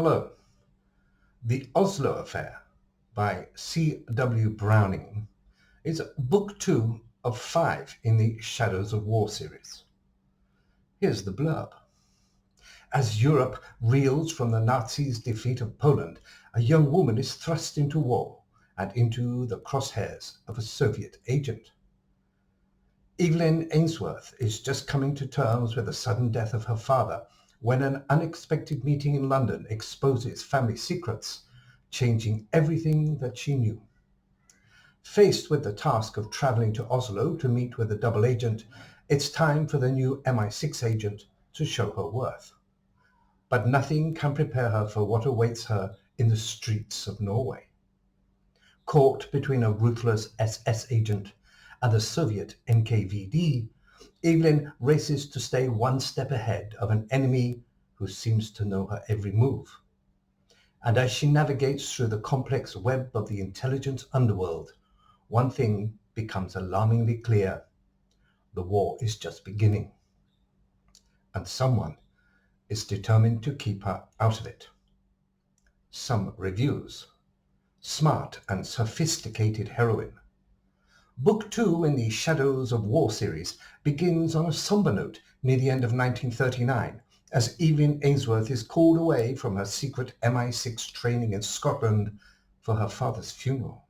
Hello. The Oslo Affair by C.W. Browning is book 2 of 5 in the Shadows of War series. Here's the blurb. As Europe reels from the Nazis' defeat of Poland, a young woman is thrust into war and into the crosshairs of a Soviet agent. Evelyn Ainsworth is just coming to terms with the sudden death of her father when an unexpected meeting in London exposes family secrets, changing everything that she knew. Faced with the task of traveling to Oslo to meet with a double agent, it's time for the new MI6 agent to show her worth. But nothing can prepare her for what awaits her in the streets of Norway. Caught between a ruthless SS agent and the Soviet NKVD, Evelyn races to stay one step ahead of an enemy who seems to know her every move. And as she navigates through the complex web of the intelligence underworld, one thing becomes alarmingly clear. The war is just beginning. And someone is determined to keep her out of it. Some reviews. Smart and sophisticated heroine. Book 2 in the Shadows of War series begins on a somber note near the end of 1939, as Evelyn Ainsworth is called away from her secret MI6 training in Scotland for her father's funeral.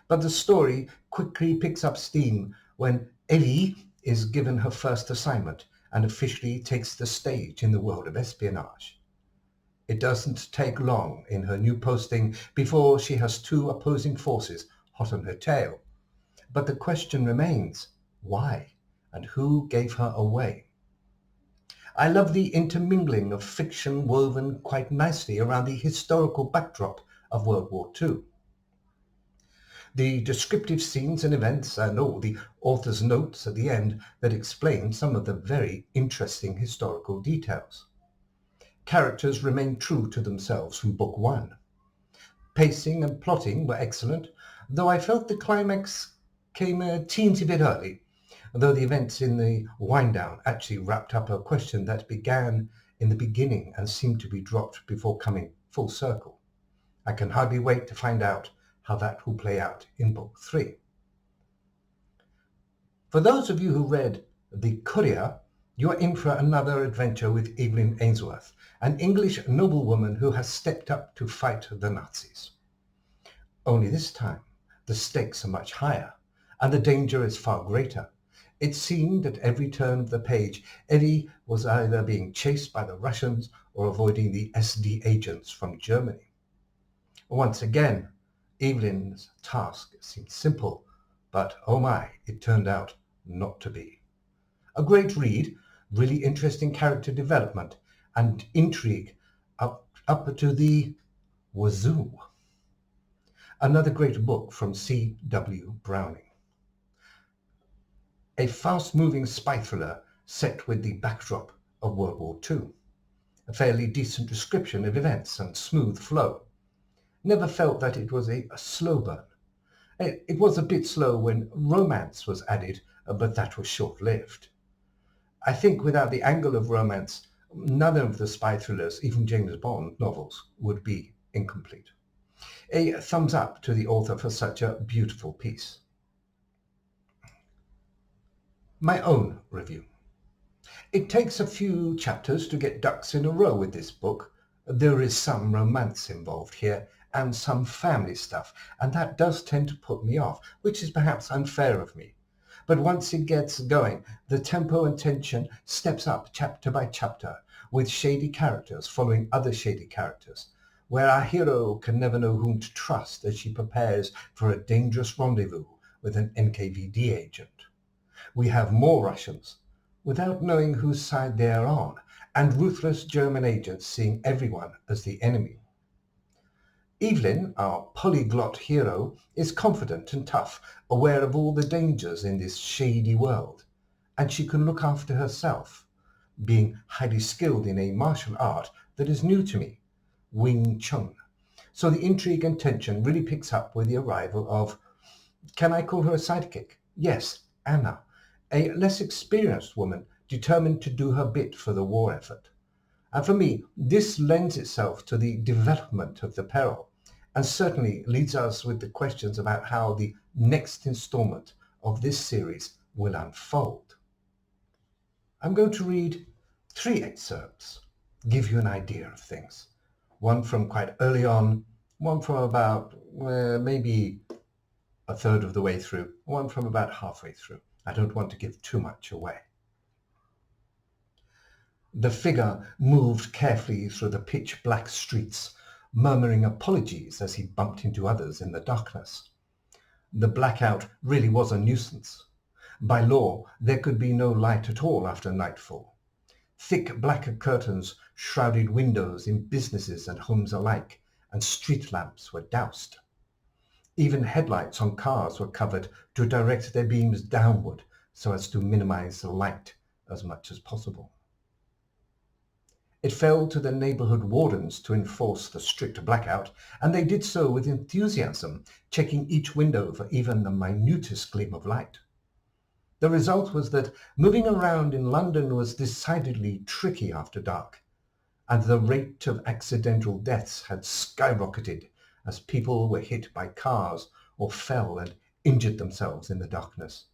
But the story quickly picks up steam when Evie is given her first assignment and officially takes the stage in the world of espionage. It doesn't take long in her new posting before she has two opposing forces hot on her tail. But the question remains, why and who gave her away? I love the intermingling of fiction woven quite nicely around the historical backdrop of World War II. The descriptive scenes and events and all the author's notes at the end that explain some of the very interesting historical details. Characters remain true to themselves from book 1. Pacing and plotting were excellent, though I felt the climax came a teensy bit early, though the events in the wind-down actually wrapped up a question that began in the beginning and seemed to be dropped before coming full circle. I can hardly wait to find out how that will play out in book 3. For those of you who read The Courier, you are in for another adventure with Evelyn Ainsworth, an English noblewoman who has stepped up to fight the Nazis. Only this time, the stakes are much higher, and the danger is far greater. It seemed at every turn of the page, Evie was either being chased by the Russians or avoiding the SD agents from Germany. Once again, Evelyn's task seemed simple, but oh my, it turned out not to be. A great read, really interesting character development, and intrigue up to the wazoo. Another great book from C.W. Browning. A fast-moving spy thriller set with the backdrop of World War II. A fairly decent description of events and smooth flow. Never felt that it was a slow burn. It was a bit slow when romance was added, but that was short-lived. I think without the angle of romance, none of the spy thrillers, even James Bond novels, would be incomplete. A thumbs up to the author for such a beautiful piece. My own review. It takes a few chapters to get ducks in a row with this book. There is some romance involved here and some family stuff, and that does tend to put me off, which is perhaps unfair of me. But once it gets going, the tempo and tension steps up chapter by chapter, with shady characters following other shady characters, where our hero can never know whom to trust as she prepares for a dangerous rendezvous with an NKVD agent. We have more Russians, without knowing whose side they are on, and ruthless German agents seeing everyone as the enemy. Evelyn, our polyglot hero, is confident and tough, aware of all the dangers in this shady world, and she can look after herself, being highly skilled in a martial art that is new to me, Wing Chun. So the intrigue and tension really picks up with the arrival of, can I call her a sidekick? Yes, Anna, a less experienced woman determined to do her bit for the war effort. And for me, this lends itself to the development of the peril and certainly leads us with the questions about how the next installment of this series will unfold. I'm going to read 3 excerpts, give you an idea of things. One from quite early on, one from about maybe a third of the way through, one from about halfway through. I don't want to give too much away. The figure moved carefully through the pitch-black streets, murmuring apologies as he bumped into others in the darkness. The blackout really was a nuisance. By law, there could be no light at all after nightfall. Thick black curtains shrouded windows in businesses and homes alike, and street lamps were doused. Even headlights on cars were covered to direct their beams downward so as to minimize the light as much as possible. It fell to the neighborhood wardens to enforce the strict blackout, and they did so with enthusiasm, checking each window for even the minutest gleam of light. The result was that moving around in London was decidedly tricky after dark, and the rate of accidental deaths had skyrocketed as people were hit by cars or fell and injured themselves in the darkness.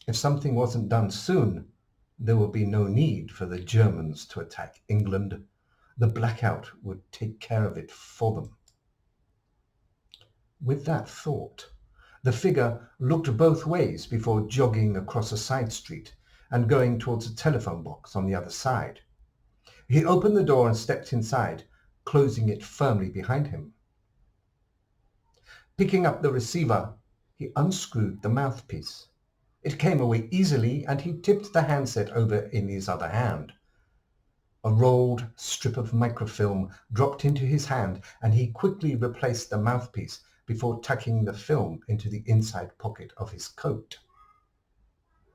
If something wasn't done soon, there would be no need for the Germans to attack England. The blackout would take care of it for them. With that thought, the figure looked both ways before jogging across a side street and going towards a telephone box on the other side. He opened the door and stepped inside, closing it firmly behind him. Picking up the receiver, he unscrewed the mouthpiece. It came away easily, and he tipped the handset over in his other hand. A rolled strip of microfilm dropped into his hand, and he quickly replaced the mouthpiece before tucking the film into the inside pocket of his coat.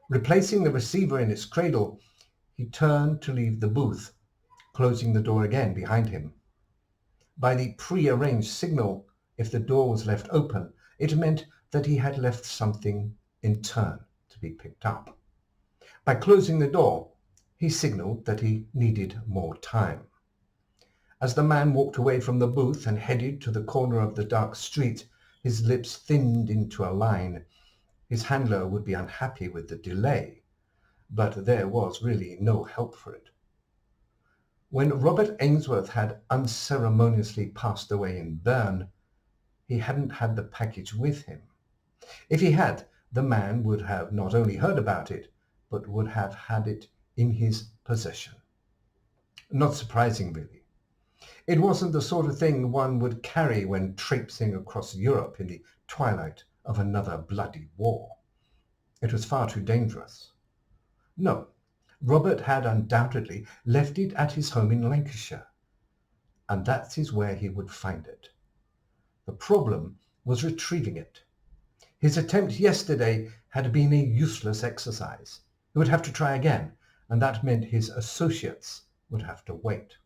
Replacing the receiver in its cradle, he turned to leave the booth, closing the door again behind him. By the pre-arranged signal, if the door was left open, it meant that he had left something in turn to be picked up. By closing the door, he signaled that he needed more time. As the man walked away from the booth and headed to the corner of the dark street, his lips thinned into a line. His handler would be unhappy with the delay, but there was really no help for it. When Robert Ainsworth had unceremoniously passed away in Bern, he hadn't had the package with him. If he had, the man would have not only heard about it, but would have had it in his possession. Not surprising, really. It wasn't the sort of thing one would carry when traipsing across Europe in the twilight of another bloody war. It was far too dangerous. No, Robert had undoubtedly left it at his home in Lancashire, and that is where he would find it. The problem was retrieving it. His attempt yesterday had been a useless exercise. He would have to try again, and that meant his associates would have to wait.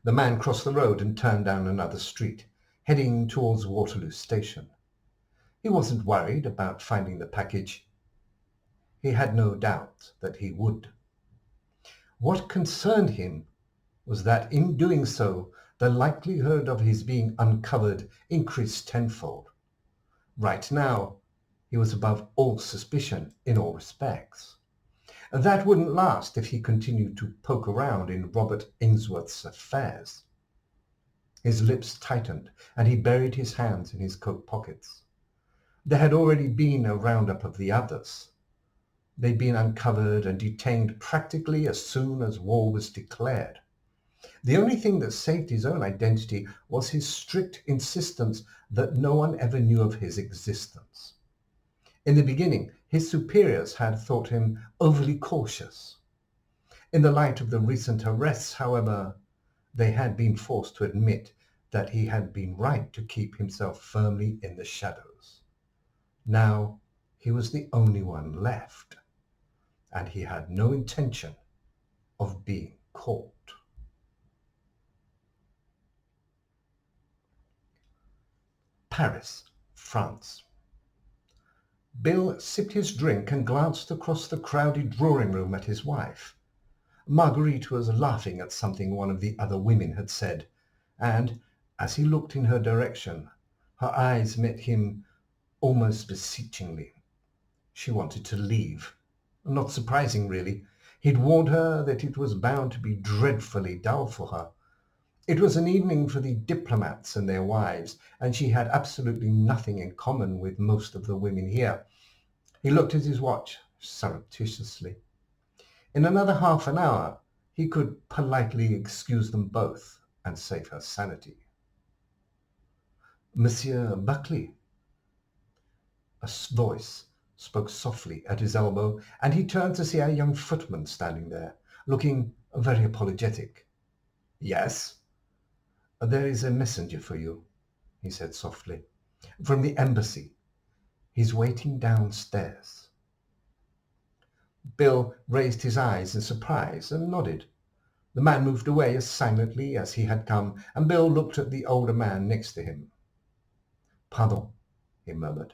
The man crossed the road and turned down another street, heading towards Waterloo Station. He wasn't worried about finding the package. He had no doubt that he would. What concerned him was that in doing so, the likelihood of his being uncovered increased tenfold. Right now, he was above all suspicion in all respects. That wouldn't last if he continued to poke around in Robert Ainsworth's affairs. His lips tightened, and he buried his hands in his coat pockets. There had already been a roundup of the others. They'd been uncovered and detained practically as soon as war was declared. The only thing that saved his own identity was his strict insistence that no one ever knew of his existence. In the beginning, his superiors had thought him overly cautious. In the light of the recent arrests, however, they had been forced to admit that he had been right to keep himself firmly in the shadows. Now he was the only one left, and he had no intention of being caught. Paris, France. Bill sipped his drink and glanced across the crowded drawing room at his wife. Marguerite was laughing at something one of the other women had said, and, as he looked in her direction, her eyes met him almost beseechingly. She wanted to leave. Not surprising, really. He'd warned her that it was bound to be dreadfully dull for her. It was an evening for the diplomats and their wives, and she had absolutely nothing in common with most of the women here. He looked at his watch surreptitiously. In another half an hour, he could politely excuse them both and save her sanity. Monsieur Buckley. A voice spoke softly at his elbow, and he turned to see a young footman standing there, looking very apologetic. Yes? There is a messenger for you, he said softly. From the embassy. He's waiting downstairs. Bill raised his eyes in surprise and nodded. The man moved away as silently as he had come, and Bill looked at the older man next to him. Pardon, he murmured.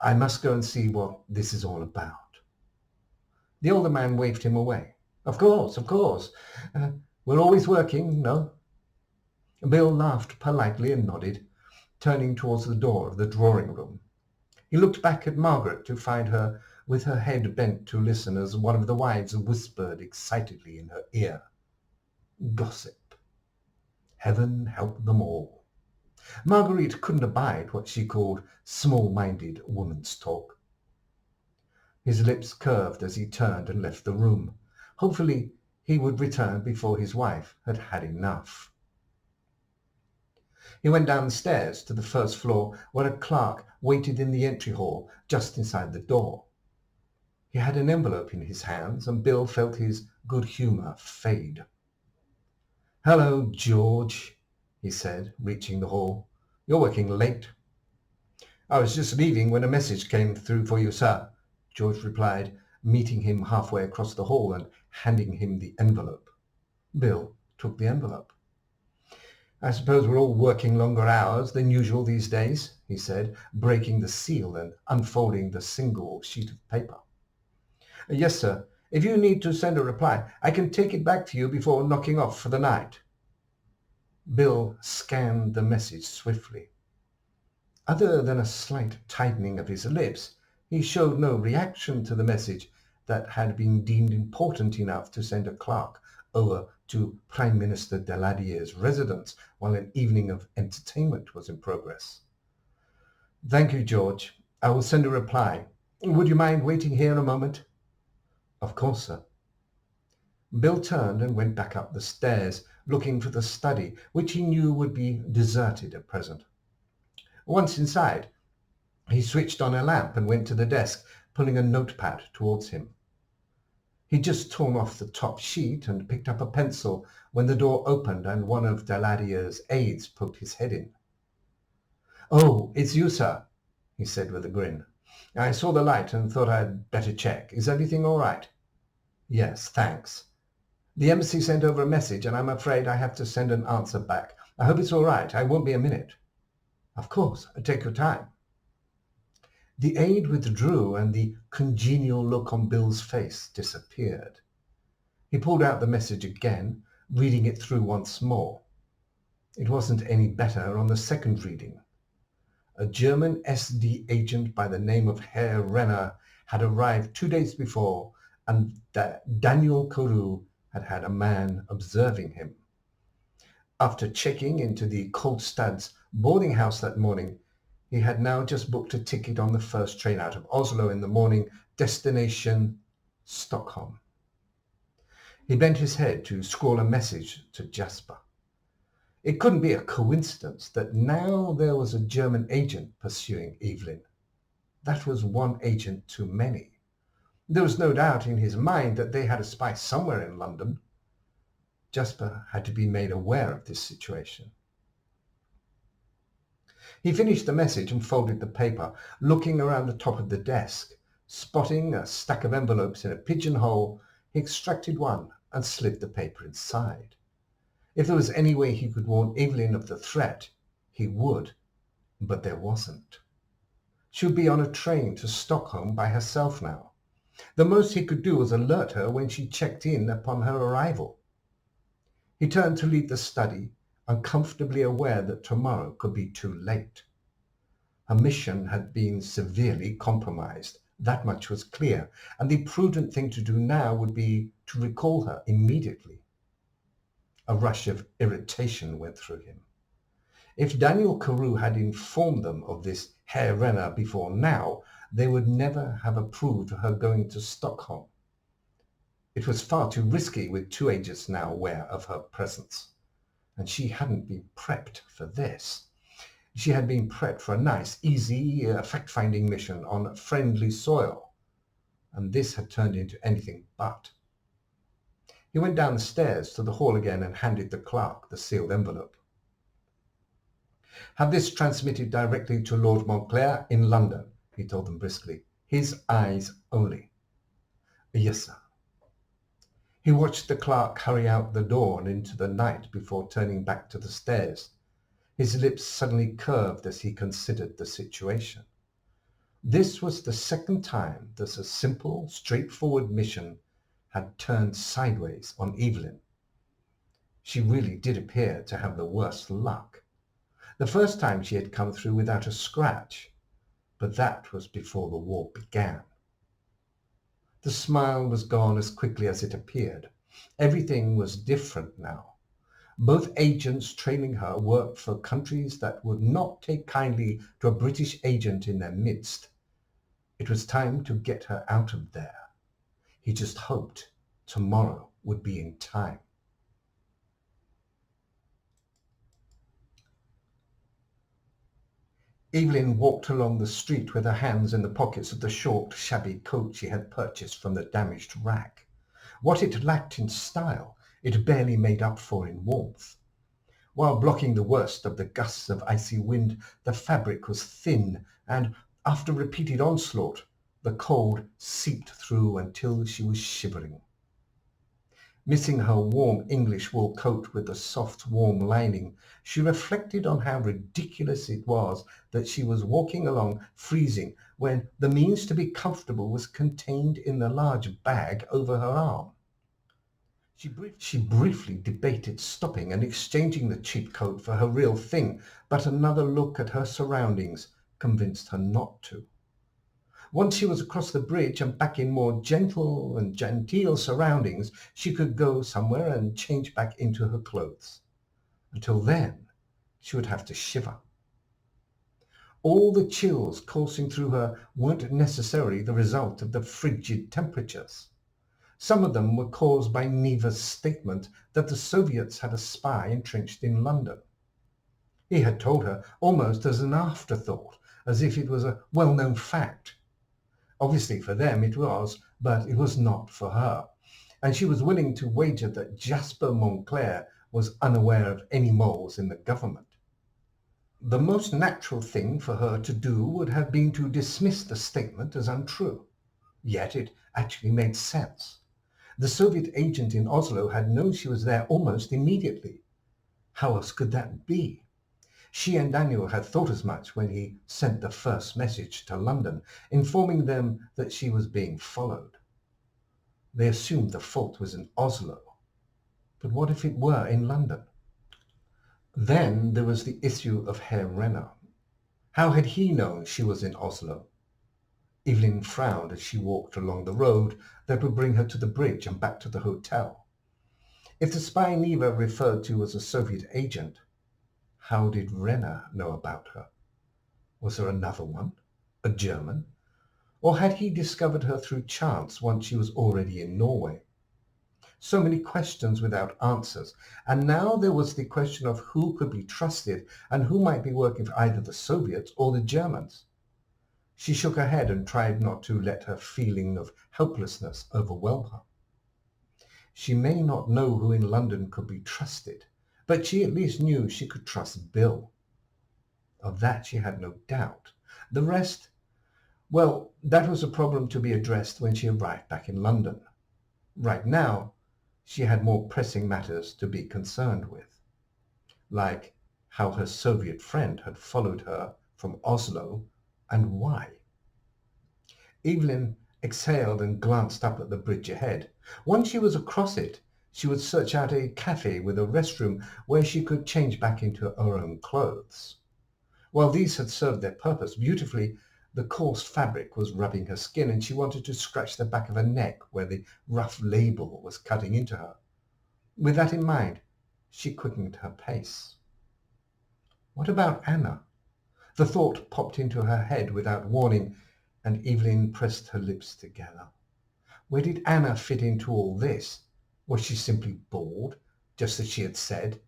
I must go and see what this is all about. The older man waved him away. Of course, of course. We're always working, no? Bill laughed politely and nodded, turning towards the door of the drawing-room. He looked back at Margaret to find her with her head bent to listen as one of the wives whispered excitedly in her ear. Gossip. Heaven help them all. Marguerite couldn't abide what she called small-minded woman's talk. His lips curved as he turned and left the room. Hopefully he would return before his wife had had enough. He went downstairs to the first floor, where a clerk waited in the entry hall just inside the door. He had an envelope in his hands, and Bill felt his good humour fade. Hello, George, he said, reaching the hall. You're working late. I was just leaving when a message came through for you, sir, George replied, meeting him halfway across the hall and handing him the envelope. Bill took the envelope. I suppose we're all working longer hours than usual these days, he said, breaking the seal and unfolding the single sheet of paper. Yes, sir. If you need to send a reply, I can take it back to you before knocking off for the night. Bill scanned the message swiftly. Other than a slight tightening of his lips, he showed no reaction to the message that had been deemed important enough to send a clerk over to Prime Minister Daladier's residence while an evening of entertainment was in progress. Thank you, George. I will send a reply. Would you mind waiting here a moment? Of course, sir. Bill turned and went back up the stairs, looking for the study, which he knew would be deserted at present. Once inside, he switched on a lamp and went to the desk, pulling a notepad towards him. He'd just torn off the top sheet and picked up a pencil when the door opened and one of Daladier's aides poked his head in. Oh, it's you, sir, he said with a grin. I saw the light and thought I'd better check. Is everything all right? Yes, thanks. The embassy sent over a message and I'm afraid I have to send an answer back. I hope it's all right. I won't be a minute. Of course. Take your time. The aide withdrew and the congenial look on Bill's face disappeared. He pulled out the message again, reading it through once more. It wasn't any better on the second reading. A German SD agent by the name of Herr Renner had arrived 2 days before, and that Daniel Carew had had a man observing him. After checking into the Kolstad's boarding house that morning, he had now just booked a ticket on the first train out of Oslo in the morning, destination Stockholm. He bent his head to scrawl a message to Jasper. It couldn't be a coincidence that now there was a German agent pursuing Evelyn. That was one agent too many. There was no doubt in his mind that they had a spy somewhere in London. Jasper had to be made aware of this situation. He finished the message and folded the paper, looking around the top of the desk. Spotting a stack of envelopes in a pigeonhole, he extracted one and slid the paper inside. If there was any way he could warn Evelyn of the threat, he would, but there wasn't. She would be on a train to Stockholm by herself now. The most he could do was alert her when she checked in upon her arrival. He turned to leave the study, uncomfortably aware that tomorrow could be too late. Her mission had been severely compromised. That much was clear, and the prudent thing to do now would be to recall her immediately. A rush of irritation went through him. If Daniel Carew had informed them of this Herr Renner before now, they would never have approved of her going to Stockholm. It was far too risky with two agents now aware of her presence. And she hadn't been prepped for this. She had been prepped for a nice, easy, fact-finding mission on friendly soil. And this had turned into anything but. He went down the stairs to the hall again and handed the clerk the sealed envelope. "Have this transmitted directly to Lord Montclair in London," he told them briskly. "His eyes only." "Yes, sir." He watched the clerk hurry out the door and into the night before turning back to the stairs. His lips suddenly curved as he considered the situation. This was the second time that a simple, straightforward mission had turned sideways on Evelyn. She really did appear to have the worst luck. The first time she had come through without a scratch, but that was before the war began. The smile was gone as quickly as it appeared. Everything was different now. Both agents trailing her worked for countries that would not take kindly to a British agent in their midst. It was time to get her out of there. He just hoped tomorrow would be in time. Evelyn walked along the street with her hands in the pockets of the short, shabby coat she had purchased from the damaged rack. What it lacked in style, it barely made up for in warmth. While blocking the worst of the gusts of icy wind, the fabric was thin, and after repeated onslaught, the cold seeped through until she was shivering. Missing her warm English wool coat with the soft, warm lining, she reflected on how ridiculous it was that she was walking along freezing when the means to be comfortable was contained in the large bag over her arm. She briefly debated stopping and exchanging the cheap coat for her real thing, but another look at her surroundings convinced her not to. Once she was across the bridge and back in more gentle and genteel surroundings, she could go somewhere and change back into her clothes. Until then, she would have to shiver. All the chills coursing through her weren't necessarily the result of the frigid temperatures. Some of them were caused by Neva's statement that the Soviets had a spy entrenched in London. He had told her almost as an afterthought, as if it was a well-known fact. Obviously for them it was, but it was not for her, and she was willing to wager that Jasper Montclair was unaware of any moles in the government. The most natural thing for her to do would have been to dismiss the statement as untrue. Yet it actually made sense. The Soviet agent in Oslo had known she was there almost immediately. How else could that be? She and Daniel had thought as much when he sent the first message to London, informing them that she was being followed. They assumed the fault was in Oslo. But what if it were in London? Then there was the issue of Herr Renner. How had he known she was in Oslo? Evelyn frowned as she walked along the road that would bring her to the bridge and back to the hotel. If the spy Neva referred to was a Soviet agent, how did Renner know about her? Was there another one? A German? Or had he discovered her through chance once she was already in Norway? So many questions without answers, and now there was the question of who could be trusted and who might be working for either the Soviets or the Germans. She shook her head and tried not to let her feeling of helplessness overwhelm her. She may not know who in London could be trusted, but she at least knew she could trust Bill. Of that she had no doubt. The rest, well, that was a problem to be addressed when she arrived back in London. Right now, she had more pressing matters to be concerned with, like how her Soviet friend had followed her from Oslo and why. Evelyn exhaled and glanced up at the bridge ahead. Once she was across it, she would search out a cafe with a restroom where she could change back into her own clothes. While these had served their purpose beautifully, the coarse fabric was rubbing her skin, and she wanted to scratch the back of her neck where the rough label was cutting into her. With that in mind, she quickened her pace. What about Anna? The thought popped into her head without warning, and Evelyn pressed her lips together. Where did Anna fit into all this? Was she simply bored, just as she had said?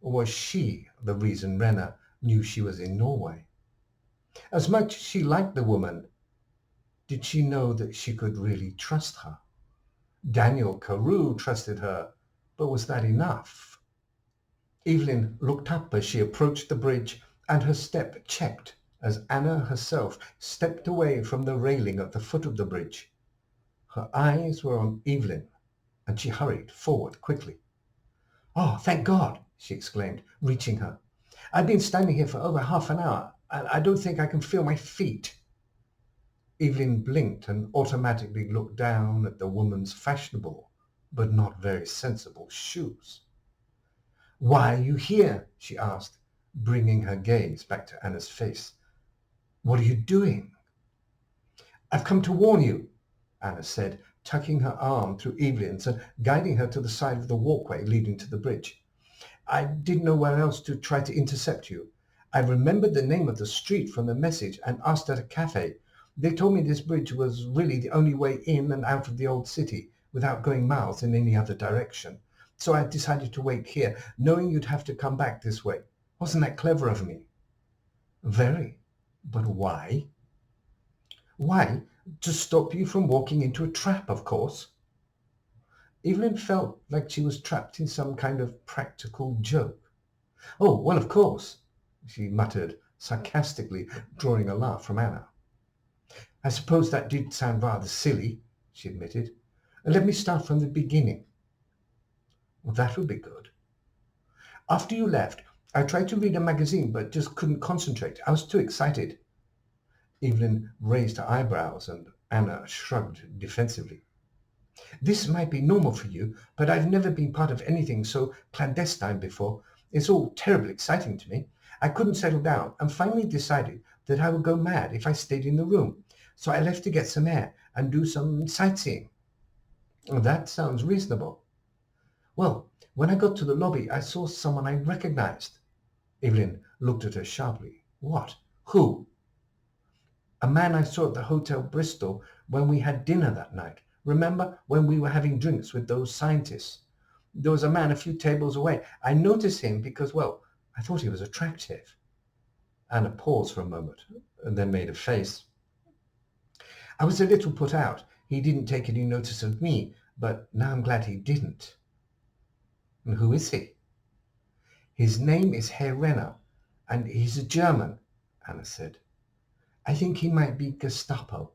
Or was she the reason Rena knew she was in Norway? As much as she liked the woman, did she know that she could really trust her? Daniel Carew trusted her, but was that enough? Evelyn looked up as she approached the bridge, and her step checked as Anna herself stepped away from the railing at the foot of the bridge. Her eyes were on Evelyn, and she hurried forward quickly. "Oh, thank God!" she exclaimed, reaching her. "I've been standing here for over half an hour, and I don't think I can feel my feet." Evelyn blinked and automatically looked down at the woman's fashionable, but not very sensible shoes. "Why are you here?" she asked, bringing her gaze back to Anna's face. "What are you doing?" "I've come to warn you," Anna said, tucking her arm through Evelyn's and guiding her to the side of the walkway leading to the bridge. "I didn't know where else to try to intercept you. I remembered the name of the street from the message and asked at a cafe. They told me this bridge was really the only way in and out of the old city, without going miles in any other direction. So I decided to wait here, knowing you'd have to come back this way. Wasn't that clever of me?" "Very. But why?" "Why? To stop you from walking into a trap, of course." Evelyn felt like she was trapped in some kind of practical joke. "Oh, well, of course," she muttered sarcastically, drawing a laugh from Anna. "I suppose that did sound rather silly," she admitted. "Let me start from the beginning." "Well, that would be good." "After you left, I tried to read a magazine, but just couldn't concentrate. I was too excited." Evelyn raised her eyebrows, and Anna shrugged defensively. "This might be normal for you, but I've never been part of anything so clandestine before. It's all terribly exciting to me. I couldn't settle down, and finally decided that I would go mad if I stayed in the room. So I left to get some air and do some sightseeing." "That sounds reasonable." "Well, when I got to the lobby, I saw someone I recognized." Evelyn looked at her sharply. "What? Who?" "A man I saw at the Hotel Bristol when we had dinner that night. Remember when we were having drinks with those scientists? There was a man a few tables away. I noticed him because, well, I thought he was attractive." Anna paused for a moment and then made a face. "I was a little put out. He didn't take any notice of me, but now I'm glad he didn't." "And who is he?" "His name is Herr Renner, and he's a German," Anna said. "I think he might be Gestapo."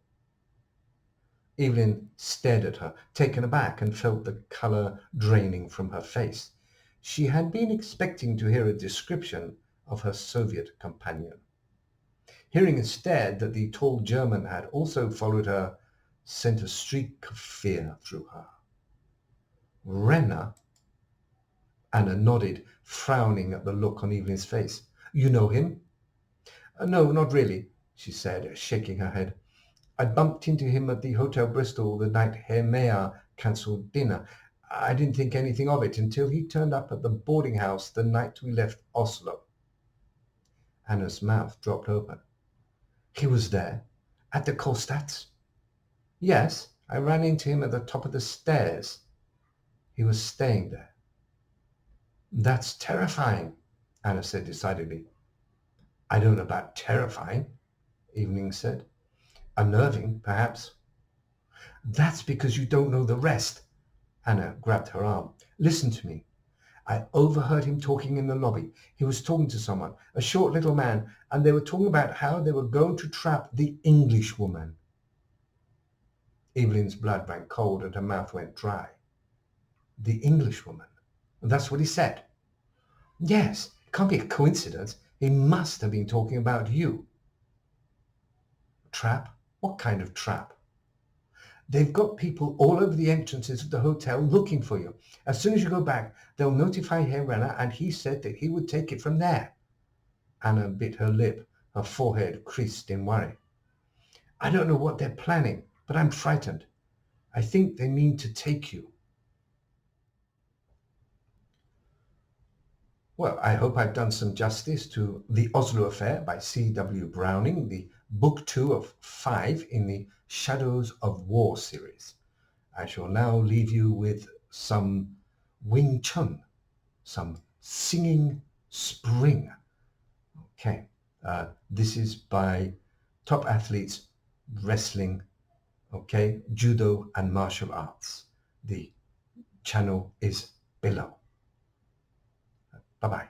Evelyn stared at her, taken aback, and felt the colour draining from her face. She had been expecting to hear a description of her Soviet companion. Hearing instead that the tall German had also followed her sent a streak of fear through her. "Renner?" Anna nodded, frowning at the look on Evelyn's face. "You know him?" "No, not really," she said, shaking her head. "I bumped into him at the Hotel Bristol the night Herr Mayer cancelled dinner. I didn't think anything of it until he turned up at the boarding house the night we left Oslo." Anna's mouth dropped open. "He was there? At the Kolstadts?" "Yes, I ran into him at the top of the stairs. He was staying there." "That's terrifying," Anna said decidedly. "I don't know about terrifying," Evening said. "Unnerving, perhaps." "That's because you don't know the rest." Anna grabbed her arm. "Listen to me. I overheard him talking in the lobby. He was talking to someone, a short little man, and they were talking about how they were going to trap the Englishwoman." Evelyn's blood ran cold and her mouth went dry. "The Englishwoman? That's what he said?" "Yes, it can't be a coincidence. He must have been talking about you." "Trap? What kind of trap?" They've got people all over the entrances of the hotel looking for you. As soon as you go back, they'll notify Helena, and he said that he would take it from there. Anna bit her lip, her forehead creased in worry. I don't know what they're planning, but I'm frightened. I think they mean to take you. Well, I hope I've done some justice to The Oslo Affair by C.W. Browning, the book 2 of 5 in the Shadows of War series. I shall now leave you with some Wing Chun, some singing spring. Okay, this is by top athletes, wrestling, okay, judo and martial arts. The channel is below. Bye-bye.